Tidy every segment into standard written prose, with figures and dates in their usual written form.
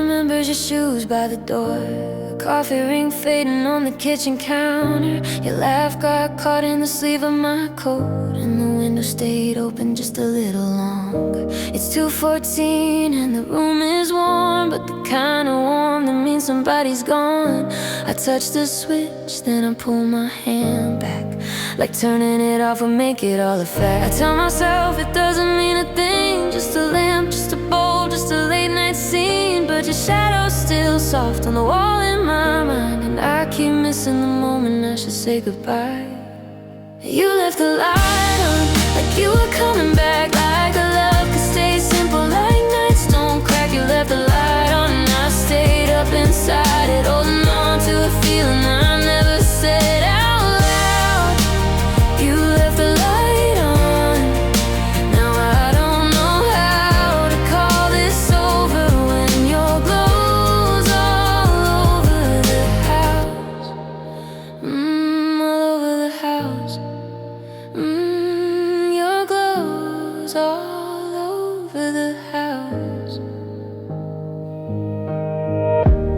remembers your shoes by the door, coffee ring fading on the kitchen counter. Your laugh got caught in the sleeve of my coat, and the window stayed open just a little longer. It's 2:14 and the room is warm, but the kind of warm that means somebody's gone. I touch the switch, then I pull my hand back, like turning it off would make it all a fact. I tell myself it doesn't mean a thing, just a lamp, just a bowl, just a late night scene. But your shadow's still soft on the wall in my mind, and I keep missing the moment I should say goodbye. You left the light on, like you were coming back, like a love could stay simple, like nights don't crack. You left the light on and I stayed up inside it, holding on to a feeling I never said out loud. You left the light on, now I don't know how to call this over when your glow's all over the house. All over the house. Your glow's all over the house.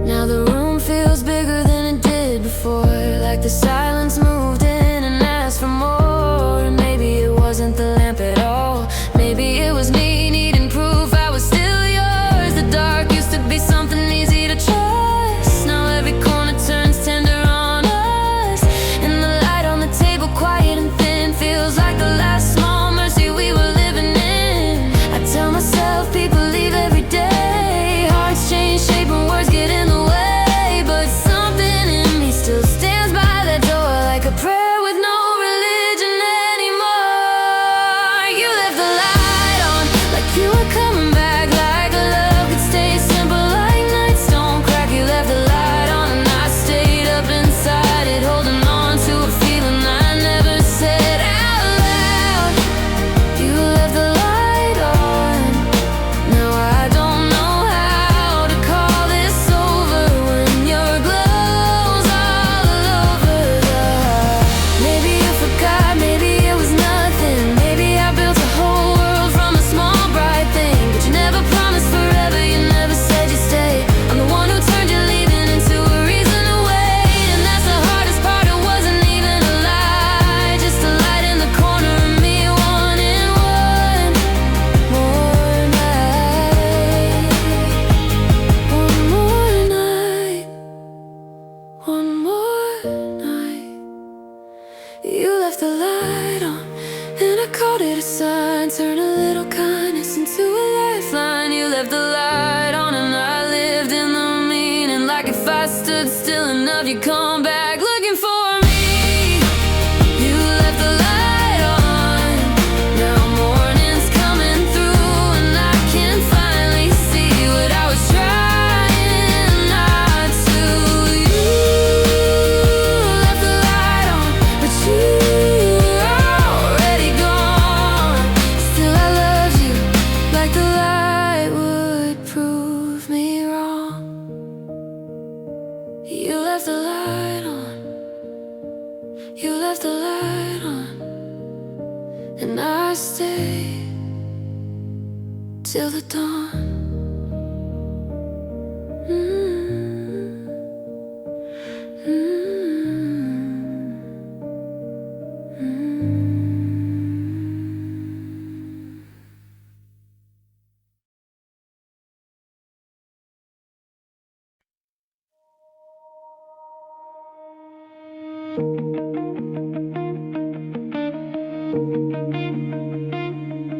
Now the room feels bigger than it did before, like the silence moved in and asked for more. Maybe it wasn't the lamp at all, maybe it was me needing proof I was still yours. The dark used to be something easy to trust, now every corner turns tender on us. And the light on the table, quiet and thin, feels like the last small mercy we were living in. I tell myself people leave every day, hearts change shape and words get in the way, but something in me still stands by that door, like a prayer with no religion anymore. You left the light on, like you were coming back, like a love could stay simple, like nights don't crack. You left the light on and I stayed up inside it, holding on to a feeling I never said out loud. You left the light on, now I don't know how to call this over when your glow's all over the house. Maybe you forgot, maybe it was nothing, maybe I built a whole world from a small bright thing, but you never promised forever, you never said you'd stay. I'm the one who turned your leaving into a reason to wait, and that's the hardest part. It wasn't even a lie, just a light in the corner of me wanting one more night. One more night, one more night. You left the light on, and I called it a sign, turn a little kindness into a lifeline. You left the light on and I lived in the meaning, like if I stood still enough you'd come back looking for me. You left the light on, now morning's coming through and I can finally see what I was trying not to. You left the light on, but you're already gone. Still I love you, like the light would prove me wrong. You left the light on, you left the light on, and I stayed till the dawn.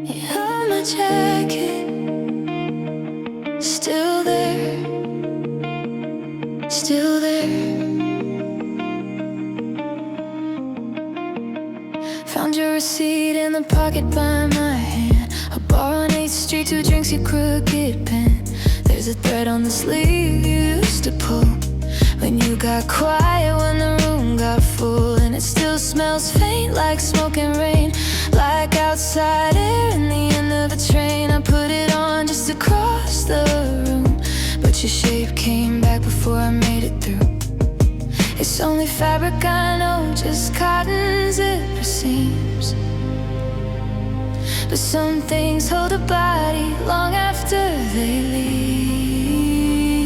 You held my jacket, still there, still there. Found your receipt in the pocket by my hand, a bar on 8th Street, 2 drinks, your crooked pen. There's a thread on the sleeve you used to pull when you got quiet, when the room got full, and it still smells faint like smoke and rain, like outside air in the end of a train. I put it on just to cross the room, but your shape came back before I made it through. It's only fabric, I know, just cotton zipper seams, but some things hold a body long after they leave.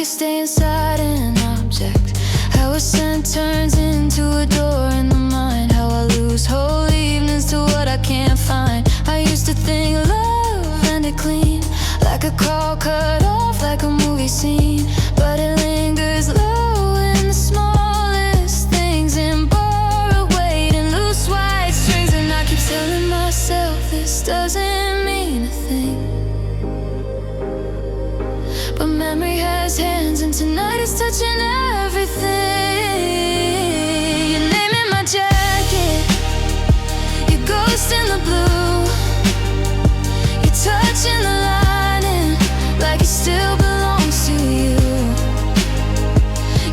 could stay inside an object. How a scent turns into a door in the mind. How I lose whole evenings to what I can't find. I used to think love ended clean, like a call cut off, like a movie scene. But it lingers low in the smallest things, in borrowed weight and loose white strings. And I keep telling myself this doesn't mean a thing, but memory has hands and tonight is touching everything. Your name in my jacket, your ghost in the blue. You're touching the lining like it still belongs to you.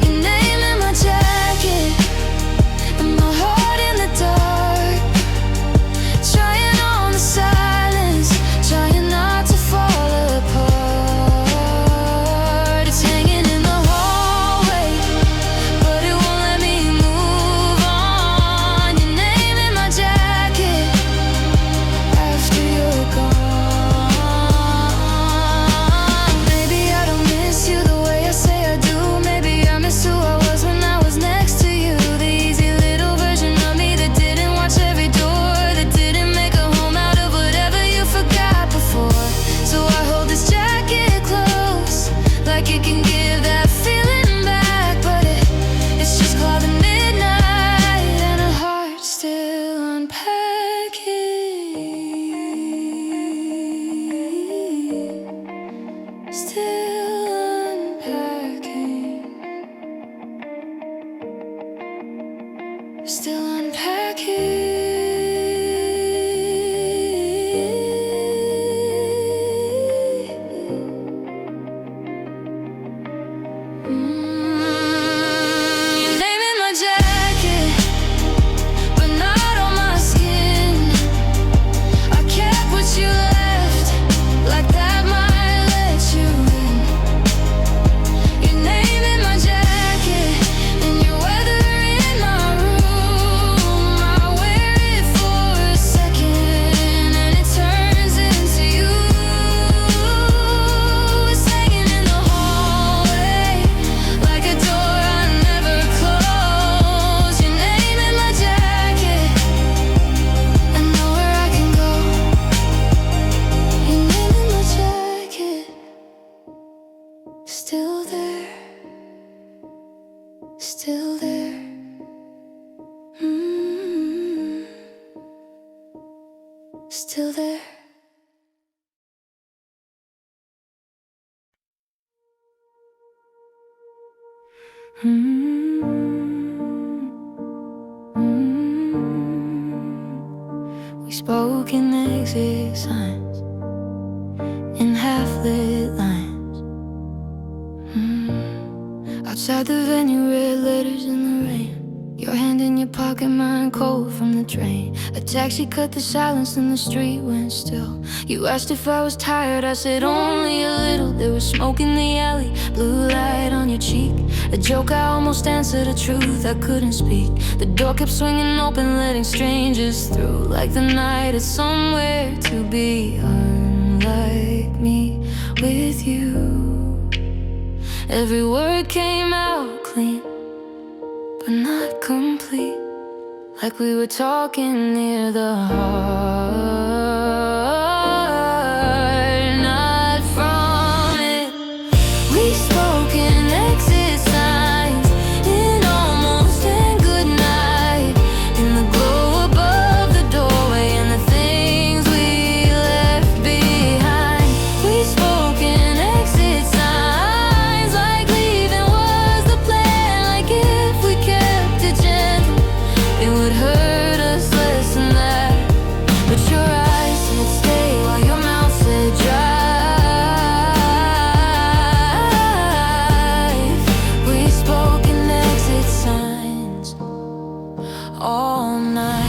Your name in my jacket, and my heart in the dark, trying on the silence, trying not to fall apart. It's hanging in the hallway, but it won't let me move on. Your name in my jacket after you're gone. Maybe I don't miss you the way I say I do. Maybe I miss who I was when I was next to you. The easy little version of me that didn't watch every door, that didn't make a home out of whatever you forgot before. So I hold this jacket close, like it can give that feeling back. But it's just cloud and midnight, and a heart still unpacking, still unpacking, still unpacking. Your name in my jacket, but not on my skin. I kept what you left, like that might let you in. Your name in my jacket, and your weather in my room. I wear it for a second, and it turns into you. It's hanging in the hallway, like a door I never close. Your name in my jacket, I know where I can go. Your name in my jacket, still there, still there. Still there. We spoke in exit signs, in half-lit lines. Outside the venue, red letters in the rain. Your hand in your pocket, mine cold from the train. A taxi cut the silence and the street went still. You asked if I was tired, I said only a little. There was smoke in the alley, blue light on your cheek. A joke, I almost answered a truth I couldn't speak. The door kept swinging open, letting strangers through. Like the night is somewhere to be, unlike me with you. Every word came out clean, but not complete. Like we were talking near the heart, not from it. We spoke in exit signs, in almost and goodnight, in the glow above the doorway and the things we left behind. We spoke in exit signs, like leaving was the plan. Like if we kept it gentle, it would hurt us less than that. But your eyes said stay while your mouth said drive. We spoke in exit signs all night.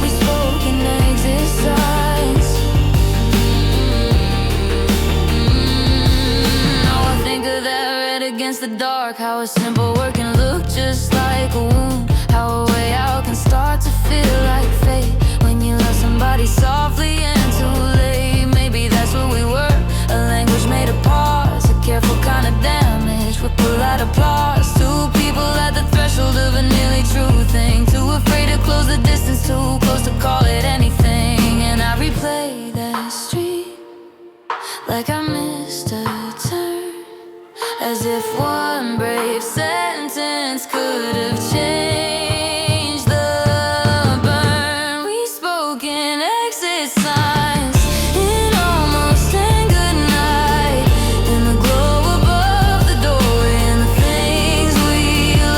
We spoke in exit signs. Now I think of that red against the dark, how a simple word can look just like a wound, how a way out can start to feel like fate when you love somebody softly and too late. Maybe what we were. A language made of pause, a careful kind of damage with polite applause. Two people at the threshold of a nearly true thing, too afraid to close the distance, too close to call it anything. And I replay that street like I missed a turn, as if one brave sentence could have changed the burn. We spoke in exit signs, in almost and goodnight, in the glow above the doorway and the things we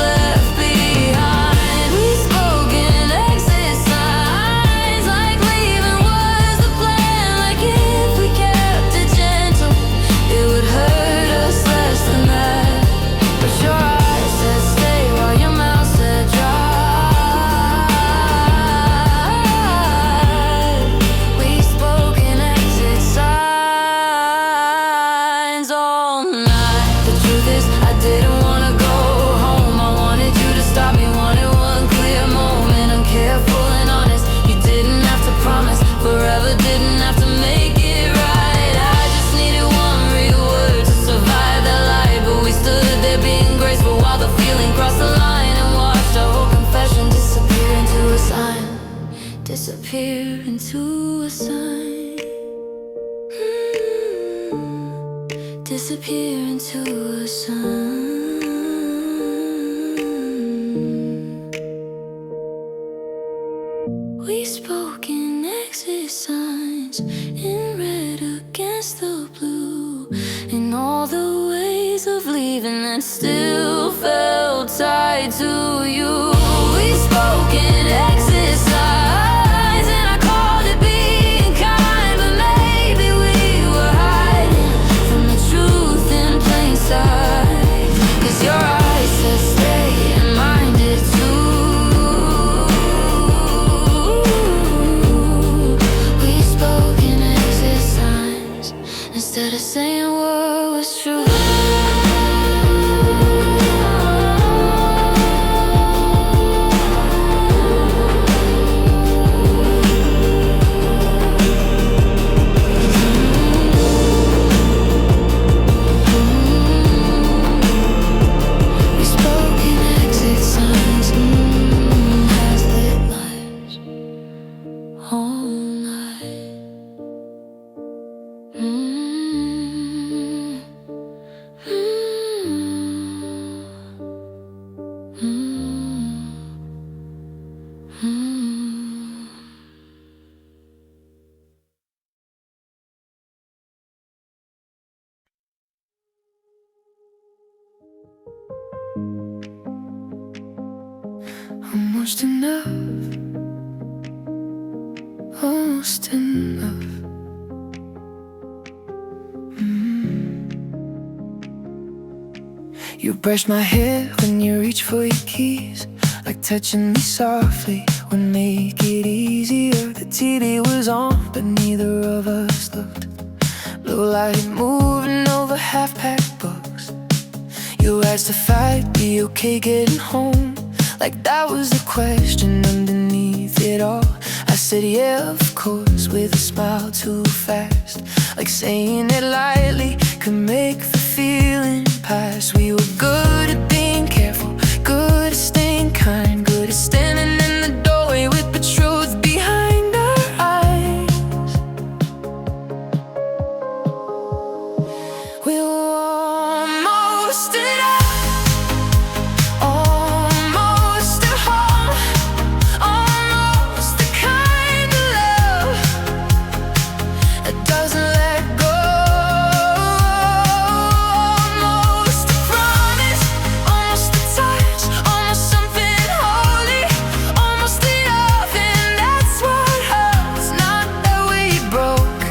left behind. We spoke in exit signs, like leaving was the plan, like if we kept it gentle, it would hurt us less than that. But your eyes said stay while your mouth said dry. We spoke in exit signs all night. The truth is I didn't wanna go home. I wanted you to stop me, wanted one clear moment. I'm careful and honest, you didn't have to promise forever, didn't have to make it right. I just needed one real word to survive that light. But we stood there being graceful while the feeling crossed the line and watched our whole confession disappear into a sign, disappear into a sign. Disappear into a sign. We spoke in exit signs, in red against the blue, in all the ways of leaving that still felt tied to you. We spoke in exit signs, and I called it being kind, but maybe we were hiding from the truth in plain sight. 'Cause your eyes said stay and mine did too. We spoke in exit signs instead of saying what was true. We spoke in exit signs, as lit lights all night. Almost enough, almost enough. You brush my hair when you reach for your keys, like touching me softly would make it easier. The TV was on, but neither of us looked. Blue light moving over half-packed books. You asked if I'd be okay getting home, like that was the question underneath it all. I said yeah, of course, with a smile too fast, like saying it lightly could make the feeling pass. We were good at being careful, good at staying kind, good at standing in the doorway with the truth behind our eyes. We were almost enough, almost at home, almost the kind of love that doesn't let go. Almost a promise, almost a touch, almost something holy, almost enough, and that's what hurts. Not that we broke,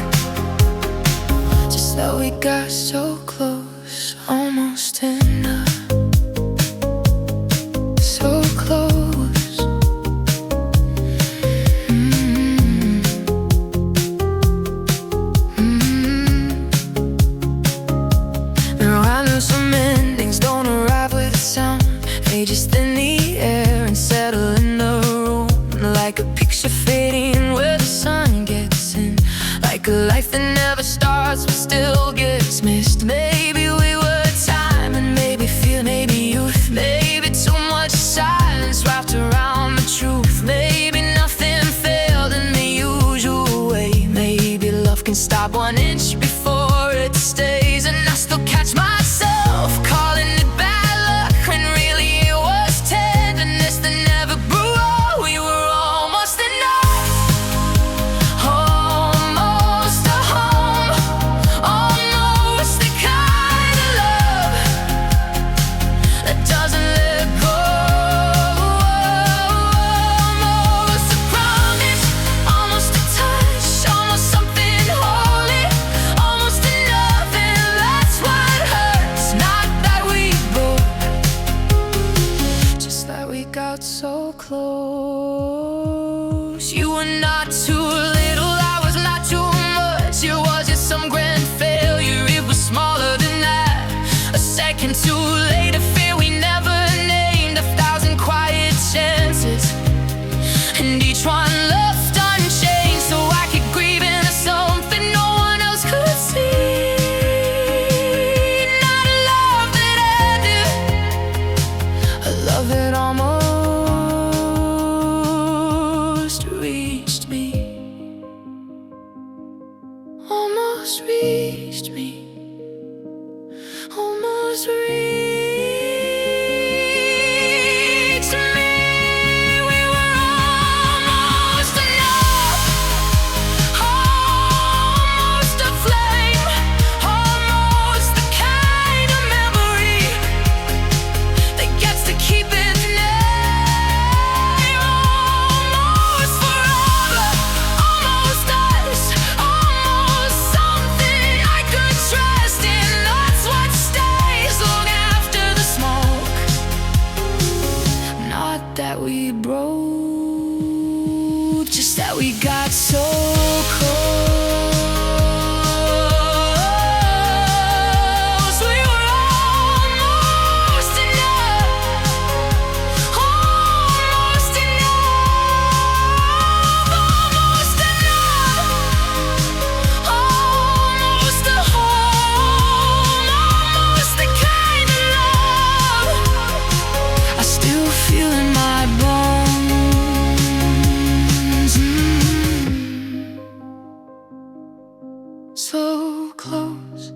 just that we got so close. Almost enough, so close. Now I know some endings don't arrive with a sound. They just thin the air and settle in the room, like a picture fading where the sun gets in, like a life that never started. too late to fear we never named 1,000 quiet chances, and each one left unchanged so I could grieve into something no one else could see. Not a love that ended, a love that almost reached me. Almost reached me. Almost reached me. We were almost enough, almost a flame, almost the kind of memory that gets to keep its name. Almost forever, almost us, almost something I could trust in. That's what stays long after the smoke. Not that we broke, just that we got so close. We were almost enough, almost enough, almost enough, almost a home, almost the kind of love I still feel in my bones. So close.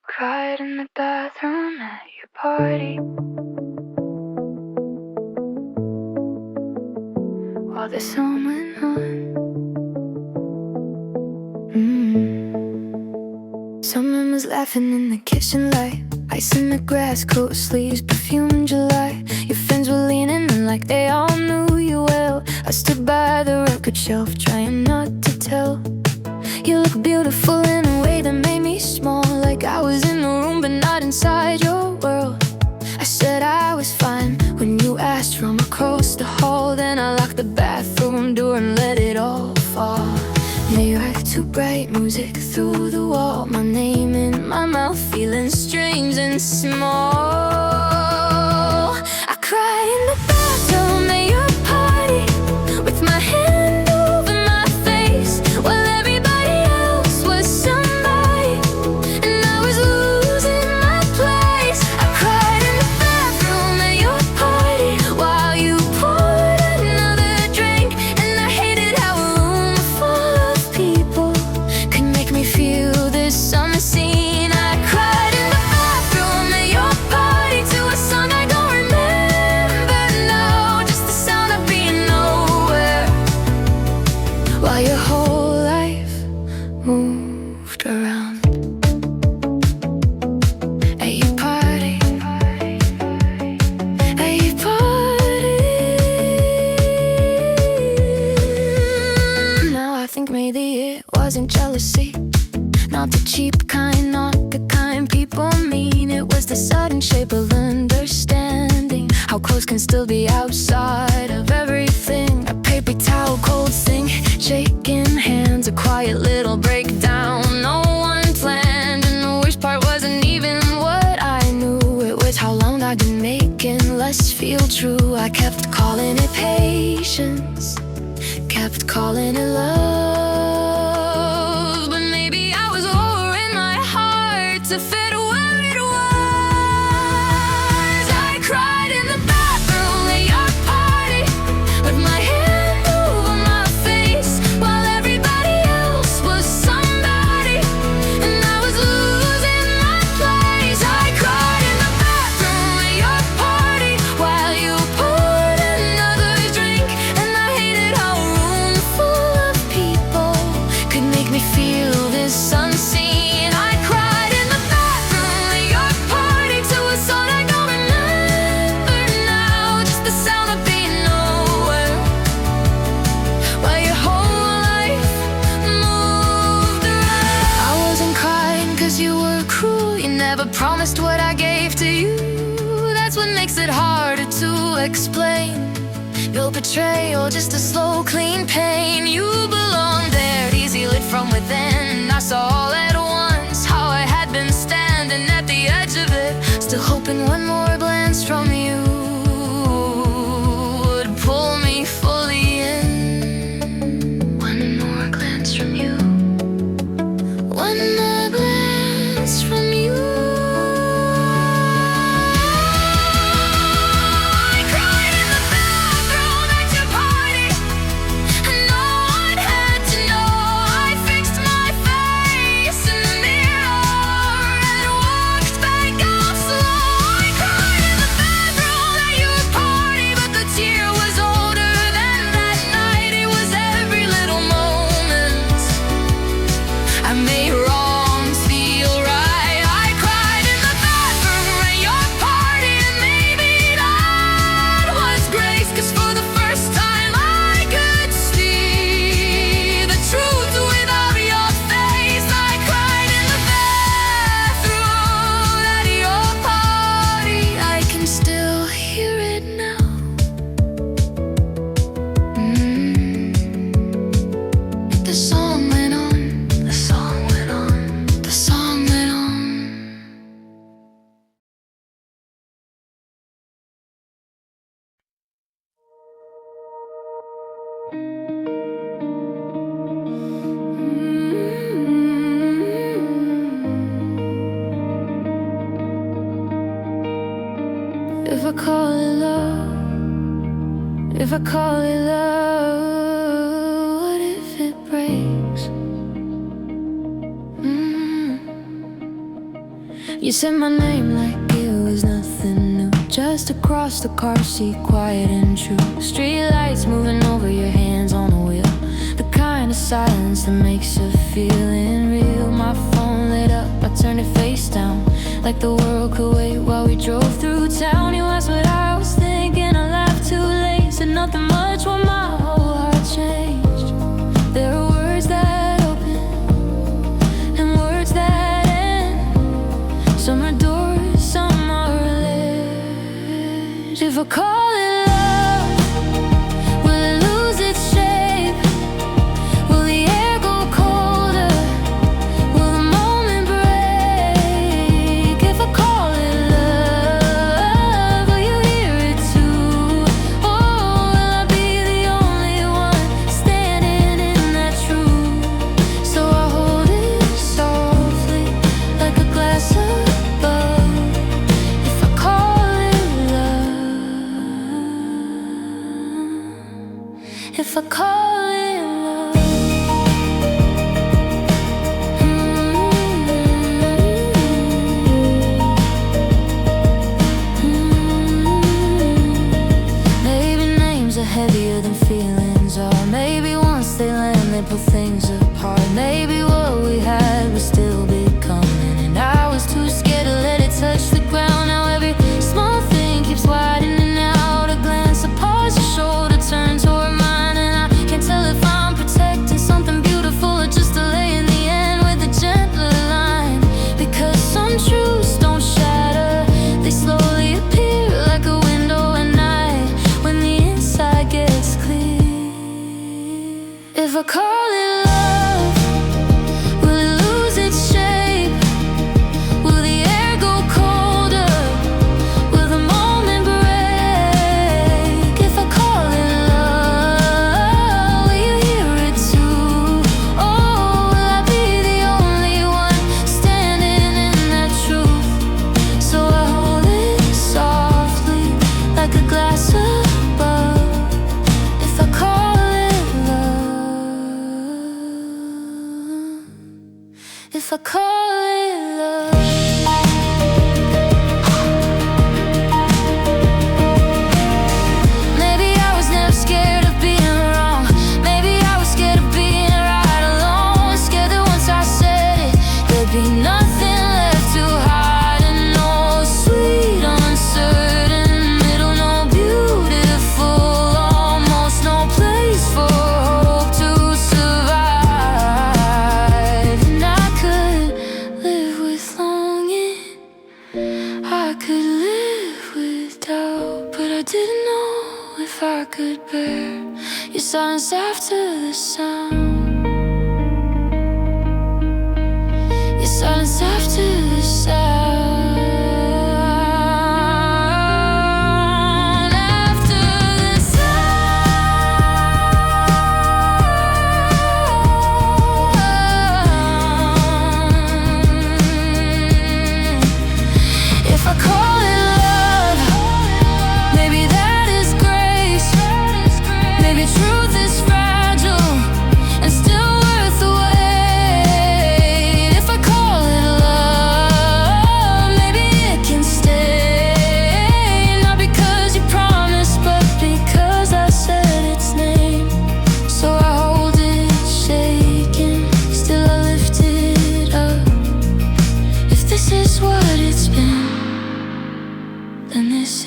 Cried in the bathroom at your party while the sun went on. Someone was laughing in the kitchen light, ice in the grass, coat sleeves, perfume in July. Your friends were leaning in like they all knew you well. I stood by the record shelf trying not to tell. You look beautiful in a way that made me small, like I was in the room but not inside your world. I said I was fine when you asked from across the hall. Then I locked the bathroom door and let it all fall. They were too bright, music through the wall, my name in my mouth, feeling strange and small. I cried in the bathroom at your party with my hand over my face while everybody else was somebody and I was losing my place. I cried in the bathroom at your party while you poured another drink, and I hated how a room full of people could make me feel this unseen. I cried in the bathroom at your party to a song I don't remember now, just the sound of being nowhere while your whole life moved around. At your party, at your party. Now I think maybe it wasn't jealousy, not the cheap kind, not the kind people mean. It was the sudden shape of understanding, how close can still be outside of everything. A paper towel, cold thing, shaking hands, a quiet little breakdown no one planned. And the worst part wasn't even what I knew, it was how long I'd been making less feel true. I kept calling it patience, kept calling it love, but maybe I was lowering my heart to fit what it was. I cried in the bathroom at your party with my hand over my face while everybody else was somebody and I was losing my place. I cried in the bathroom at your party while you poured another drink, and I hated how a room full of people could make me feel this unseen. I cried in the bathroom explain your betrayal, just a slow, clean pain. You belong there, easy lit from within. I saw all at once how I had been standing at the edge of it, still hoping one more glance from you would pull me fully in. One more glance from you, one more glance from you. If I call it love, if I call it love, what if it breaks? You said my name like it was nothing new, just across the car seat, quiet and true. Street lights moving over your hands on the wheel, the kind of silence that makes you feeling real. My phone lit up, I turned it face down, like the world could wait while we drove through town. You asked what I was thinking, I laughed too late, said nothing much when my whole heart changed. There are words that open and words that end, some are doors, some are lit. If I call it love, will it lose its shape? Will the air go colder? Will the moment break? If I call it love, will you hear it too? Oh, will I be the only one standing in that truth? So I hold it softly, like a glass of love. If I call it love, if I call it love. Maybe names are heavier than feelings are. Maybe once they land, they pull things apart. Maybe what we had was still becoming, and I was too scared to let it touch the ground. Now every small thing keeps widening out. A glance, a pause, your shoulder turn toward mine, and I can't tell if I'm protecting something beautiful or just delaying the end with a gentler line. Because some truths don't shatter, they slowly appear like a window at night when the inside gets clear. If I call it love, will it lose its shape? Will the air go colder? Will the moment break? If I call it love, will you hear it too? Oh, will I be the only one standing in that truth? So I hold it softly, like a glass of love. If I call it love, if I call it love. Maybe I was never scared of being wrong. Maybe I was scared of being right alone. Scared that once I said it, there'd be nothing left to hide. And no sweet, uncertain middle, no beautiful, almost no place for hope to survive. And I could live with longing, I could live with doubt, but I didn't know if I could bear your silence after the sound. Your silence after the sound.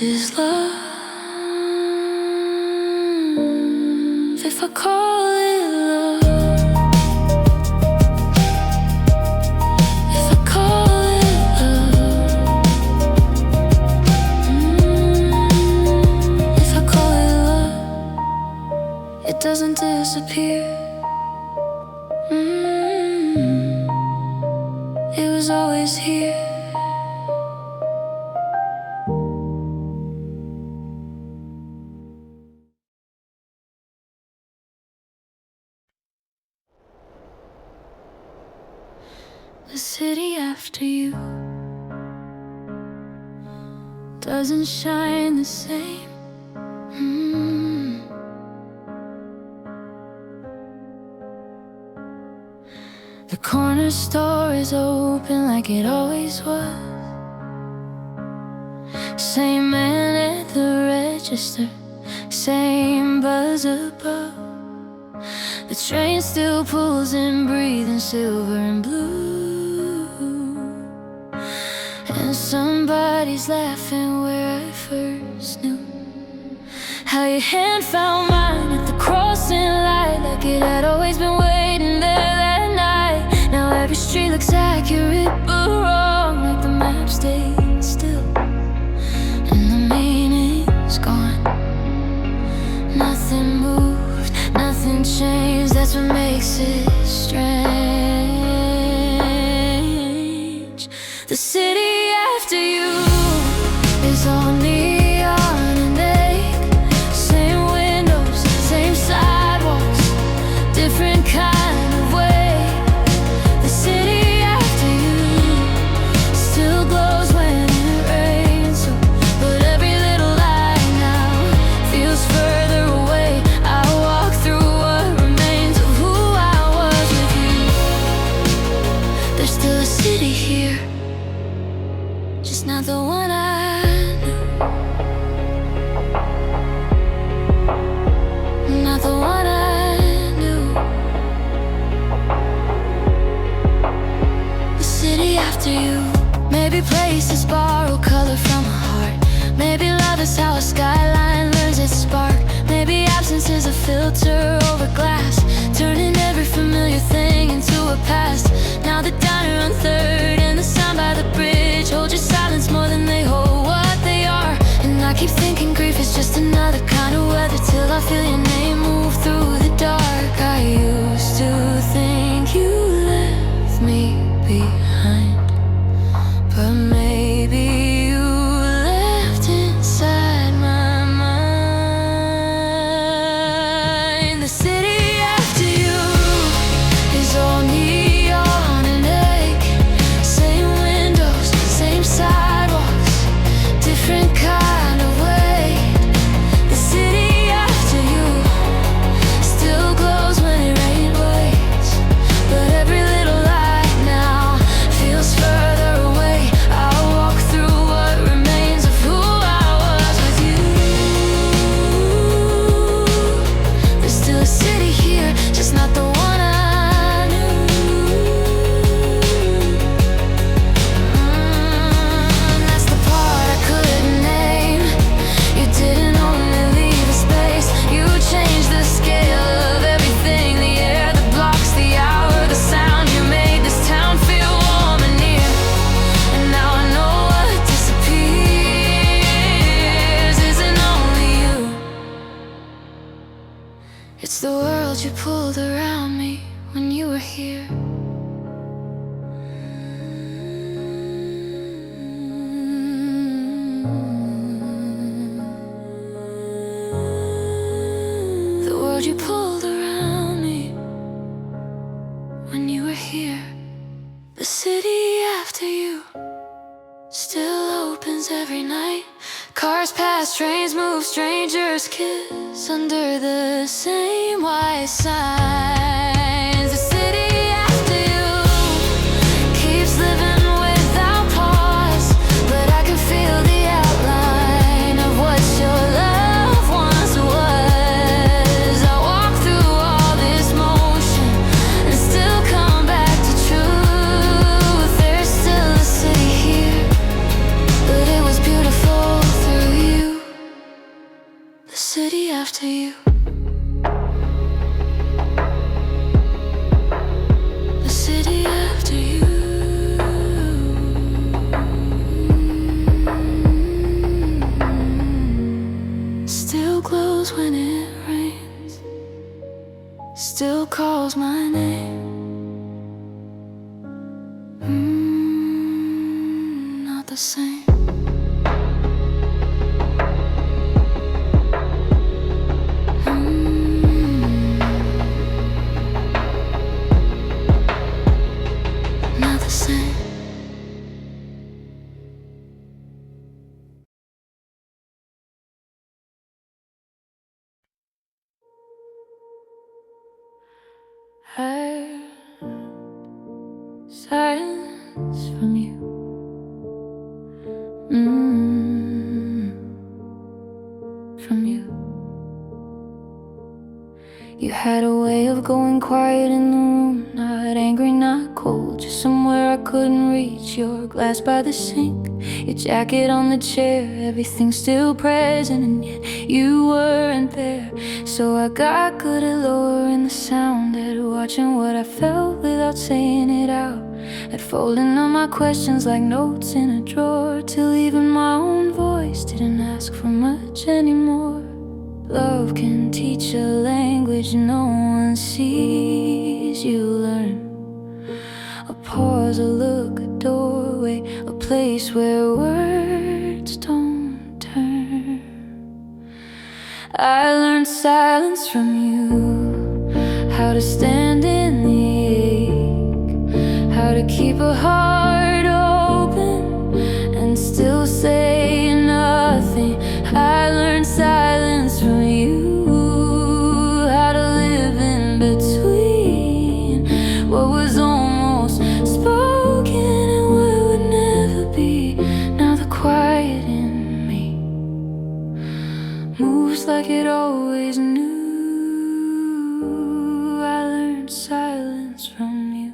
Is love if I call it love? If I call it love, if I call it love, it doesn't disappear. It was always here. The city after you doesn't shine the same. The corner store is open like it always was. Same man at the register, same buzz above. The train still pulls in, breathing silver and blue. And somebody's laughing where I first knew how your hand found mine at the crossing light, like it had always been waiting there that night. Now every street looks accurate but wrong, like the map stayed still and the meaning's gone. Nothing moved, nothing changed, that's what makes it strange. The city after you is all neon and ache. Same windows, same sidewalks, different kind of way. The city after you still glows when it rains, so, but every little light now feels further away. I walk through what remains of who I was with you. There's still a city here, just not the one I knew. Not the one I knew. The city after you. Maybe places borrow color from a heart. Maybe love is how a skyline learns its spark. Maybe absence is a filter over glass, turning every familiar thing into a past. Now the diner on 3rd and the sign by the bridge hold your silence more than they hold what they are. And I keep thinking grief is just another kind of weather, till I feel your name move through the dark. I used to think you left me behind, but maybe you left inside my mind. The city after you is all neon and ache. Same windows, same sidewalks, different kind of way. The city after you pulled around me when you were here. The world you pulled around me when you were here. The city after you still opens every night. Cars pass, trains move, strangers kiss under the same white signs. The city after you keeps living without pause, but I can feel the outline of what your love once was. I walk through all this motion and still come back to truth. There's still a city here, but it was beautiful through you. The city after you. The city after you. Still glows when it rains, still calls my name. Not the same. Not the same. Heard silence from you. From you. You had a way of going quiet in the room, not angry, not cold, just somewhere I couldn't reach. Your glass by the sink, your jacket on the chair, everything still present, and yet you weren't there. So I got good at lowering the sound, at watching what I felt without saying it out, at folding up my questions like notes in a drawer, till even my own voice didn't ask for much anymore. Love can teach a language no one sees. You learn a pause, a look, a doorway, a place where words don't turn. I learned silence from you, how to stand in the ache, how to keep a heart open and still say nothing. I learned silence from you, how to live in between what was almost spoken and what would never be. Now the quiet in me moves like it always knew. I learned silence from you.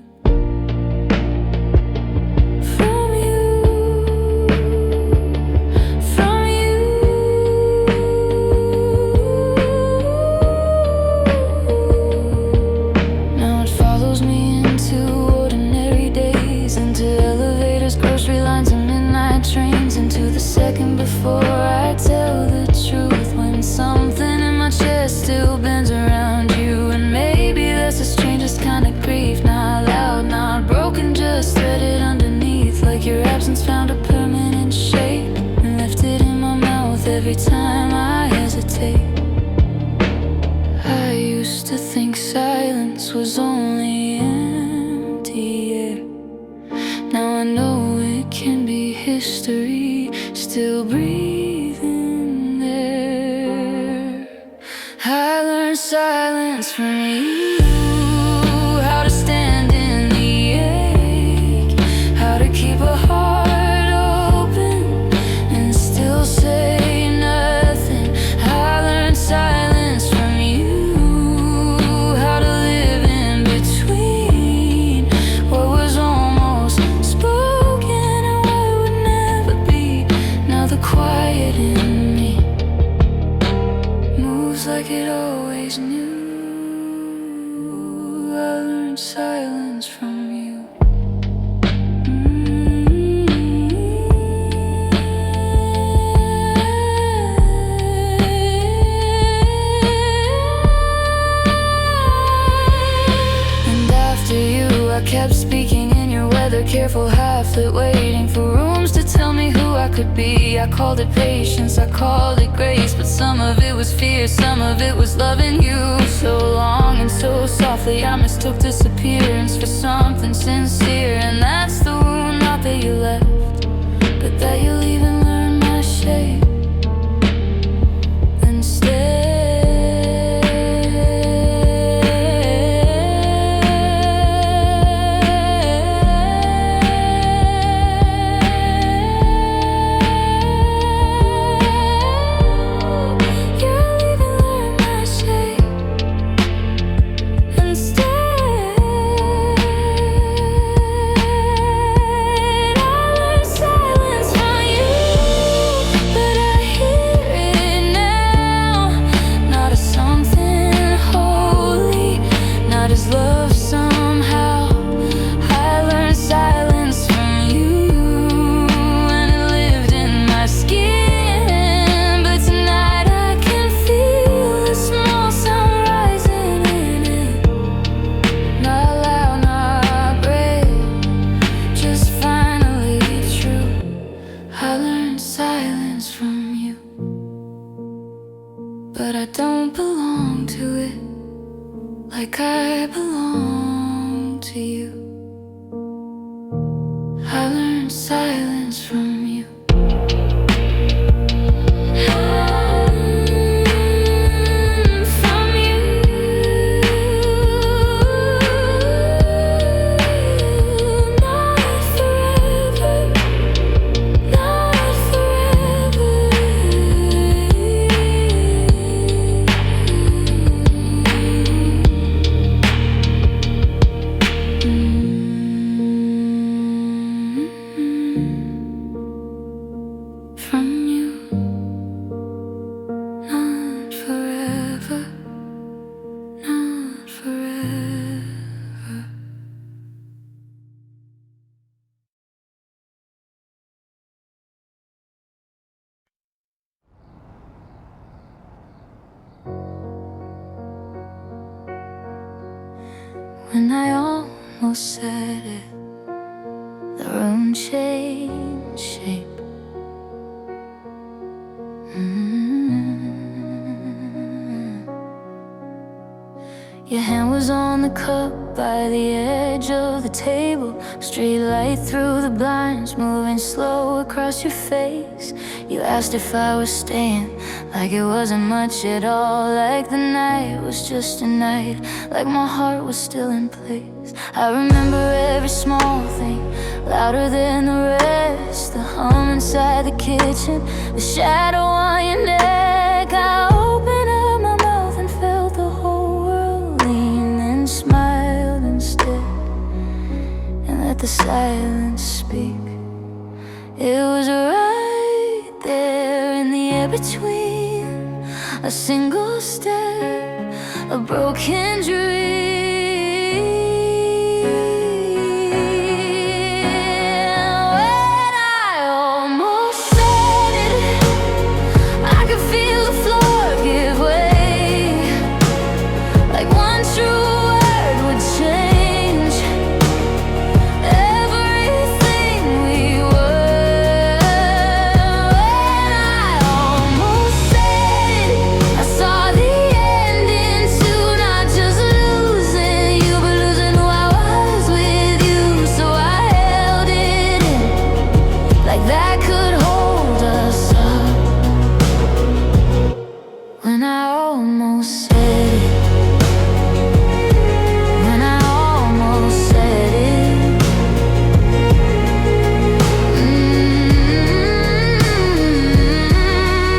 Trains into the second before I tell the truth, when something in my chest still bends around you. And maybe that's the strangest kind of grief, not loud, not broken, just threaded underneath, like your absence found a permanent shape and left it in my mouth every time I hesitate. I used to think silence was only empty air. Now I know it can be history still breathing there. I learned silence from you, how to stand in the ache, how to keep a heart open and still say nothing. I learned silence from you, how to live in between what was almost spoken and what would never be. Now the quiet in me moves like it always knew. I learned silence from you. careful half-lit, waiting for rooms to tell me who I could be. I called it patience, I called it grace, but some of it was fear, some of it was loving you. So long and so softly I mistook disappearance for something sincere. And that's the wound, not that you left, but that you'll even learn my shape instead. But I don't belong to it like I belong to you. I learned silence from you. When I almost said it, the room changed shape. Your hand was on the cup by the edge of the table. Street light through the blinds, moving slow across your face. You asked if I was staying, like it wasn't much at all, like the night was just a night, like my heart was still in place. I remember every small thing, louder than the rest. The hum inside the kitchen, the shadow on your neck. I opened up my mouth and felt the whole world lean, then smiled instead and let the silence speak. It was right there in the air between a single step, a broken dream. When I almost said it, I could feel the floor give way, like one true word would change everything we were. When I almost said it, I saw the ending to not just losing you, but losing who I was with you. So I held it in, like that could hold us up. When I almost said it, when I almost said it,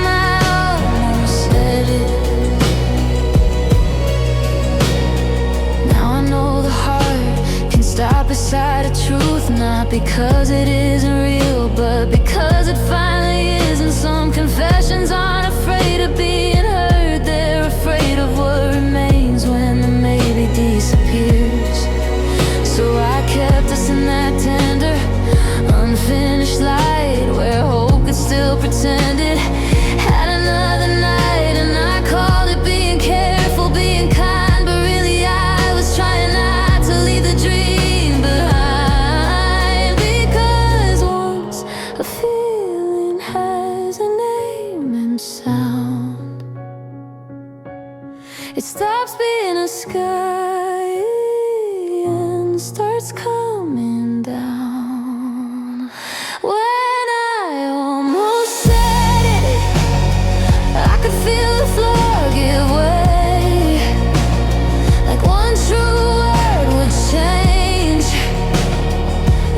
I almost said it. Now I know the heart can stop beside a truth, not because it isn't real, but because it finally is. And some confessions aren't afraid of being heard, they're afraid of what remains when the maybe disappears. So I kept us in that tender, unfinished light where hope could still pretend it had another night. And I called it being careful, being kind, but really I was trying not to leave the dream behind. sound. It stops being a sky and starts coming down. When I almost said it, I could feel the floor give way, like one true word would change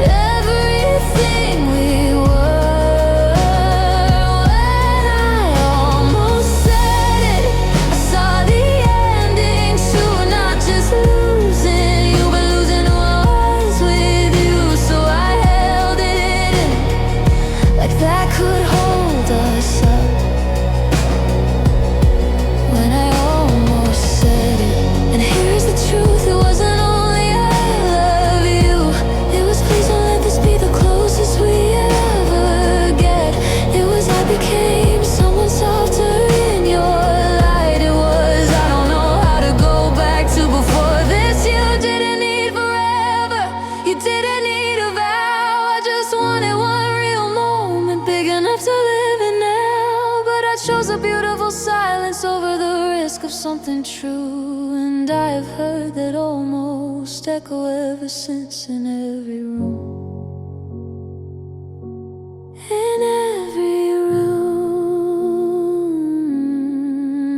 everything we were. When I almost said it, I saw the ending to not just losing you, but losing who I was with you. So I held it in, like that could hold us up. When I almost said it, and here's the truth, it wasn't only I love you, it was please don't let this be the closest we ever get. It was I became someone softer in your light. It was I don't know how to go back to before this. You didn't need forever, you didn't need a vow. I just wanted one real moment, big enough to live in now. But I chose a beautiful silence over the risk of something true. And I've heard that almost echo ever since in every room. In every room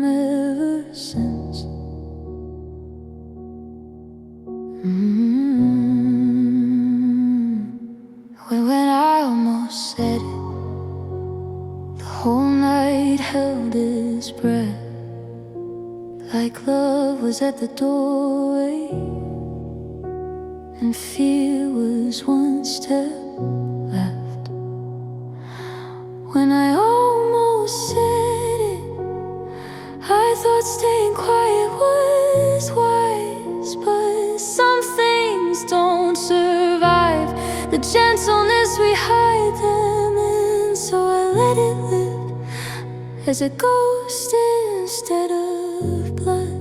ever since. When I almost said it, the whole night held its breath, like love was at the doorway and fear was one step left. When I almost said it, I thought staying quiet was wise, but some things don't survive the gentleness we hide them in. So I let it live as a ghost instead of blood.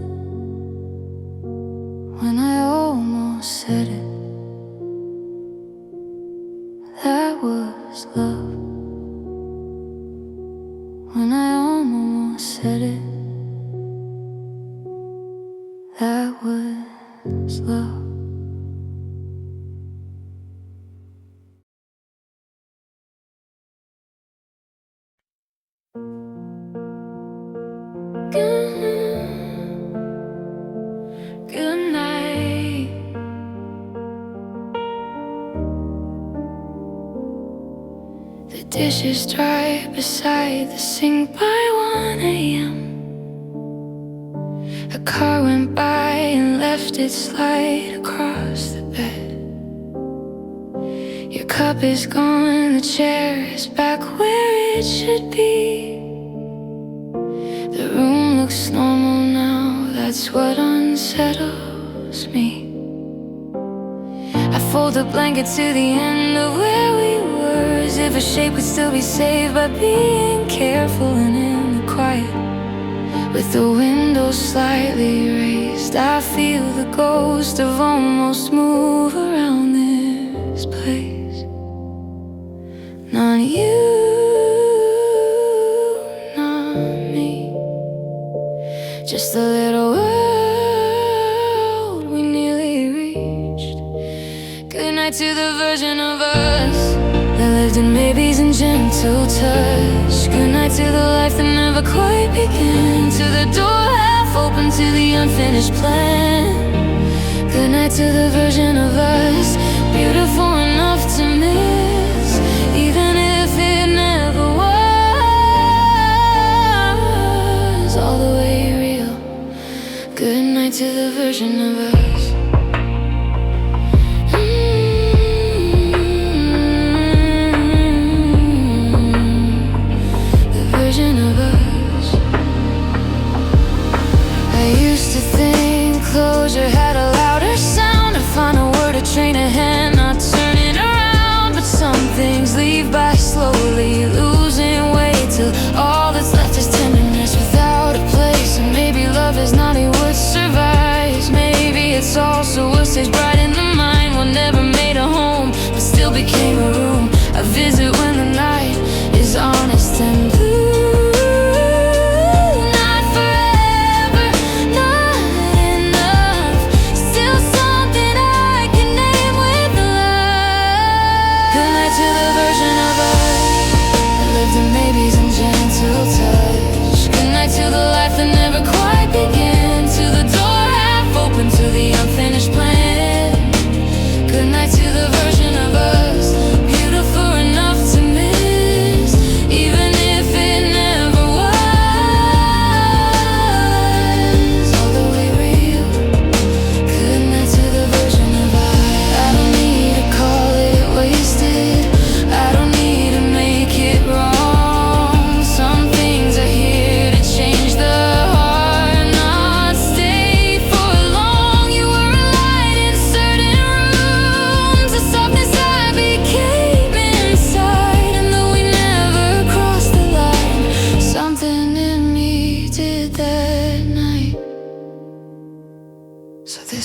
When I almost said it, that was love. When I almost said it, that was love. Good night. The dishes dry beside the sink by 1 a.m. A car went by and left its light across the bed. Your cup is gone, the chair is back where it should be. The room looks normal now, that's what unsettles me. I fold the blanket to the end of where we were, as if a shape could still be saved by being careful. And in the quiet, with the windows slightly raised, I feel the ghost of almost move around this place. Not you, not me, just a little world we nearly reached. Good night to the version of us that lived in babies and gentle touch. Good night to the life that never quite began, to the door half open to the unfinished plan. Good night to the version of us, beautiful enough to miss, even if it never was all the way real. Good night to the version of us. The version of us. I used to think closure had a louder sound, to find a word to train a hand, not turn it around. But some things leave by slowly, losing weight till all that's left is tenderness without a place. And maybe love is not what survives. Maybe it's also what stays bright in the mind, what never made a home but still became a room, a visit when the night is honest and blue.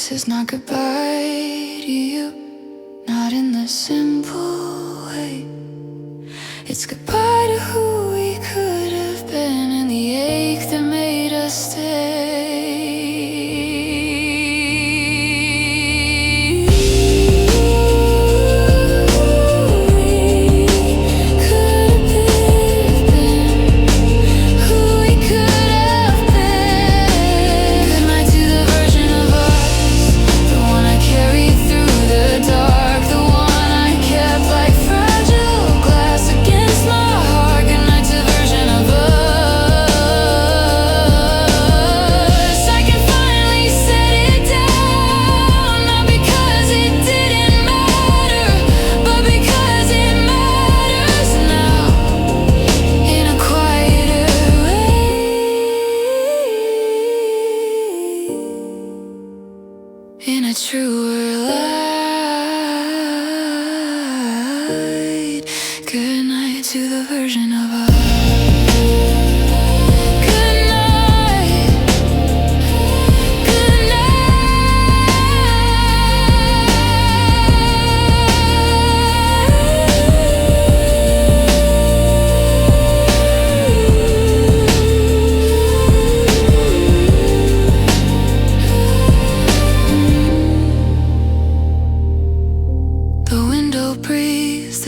This is not goodbye to you, not in the simple way. It's goodbye to who we could have been and the ache that made us stay. In a truer light, good night to the version of us. Good night, good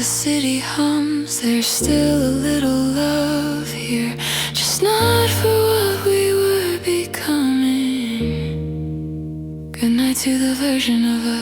The city hums, there's still a little love here, just not for what we were becoming. Good night to the version of us.